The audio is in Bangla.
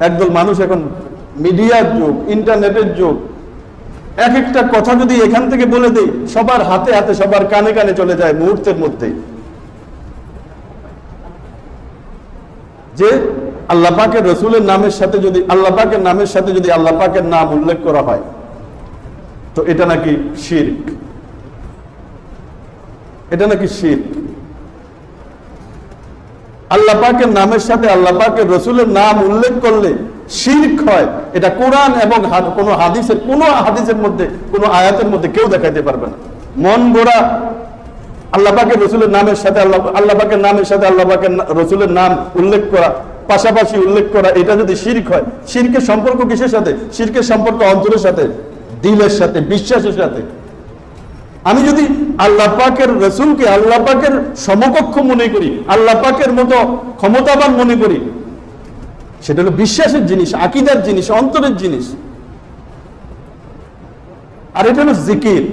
একদল মানুষ এখন মিডিয়ার যুগ, ইন্টারনেটের যুগ, এক একটা কথা যদি এখান থেকে বলে দেই সবার হাতে হাতে, সবার কানে কানে চলে যায় মুহূর্তের মধ্যে, যে আল্লাহ পাকের রসুলের নামের সাথে যদি আল্লাহ পাকের নামের সাথে যদি আল্লাহ পাকের নাম উল্লেখ করা হয় তো এটা নাকি শিরক, এটা নাকি শিরক। আল্লাহ পাকের নামের সাথে আল্লাহ পাকের রসুলের নাম উল্লেখ করলে শিরক হয়, এটা কোরআন এবং কোন হাদিসের মধ্যে, কোন আয়াতের মধ্যে কেউ দেখাইতে পারবে না। মন গড়া আল্লাহ পাকের রসুলের নামের সাথে আল্লাহ পাকের নামের সাথে আল্লাহ পাকের রসুলের নাম উল্লেখ করা, পাশাপাশি উল্লেখ করা, এটা যদি শিরক হয়, শিরকের সম্পর্ক কিসের সাথে? শিরকের সম্পর্ক অন্তরের সাথে, দিলের সাথে, বিশ্বাসের সাথে। আমি যদি আল্লাহ পাকের রসুলকে আল্লাহ পাকের সমকক্ষ মনে করি, আল্লাহ পাকের মতো ক্ষমতাবান মনে করি, সেটা হলো বিশ্বাসের জিনিস, আকীদার জিনিস, অন্তরের জিনিস। আর এটা হলো জিকির।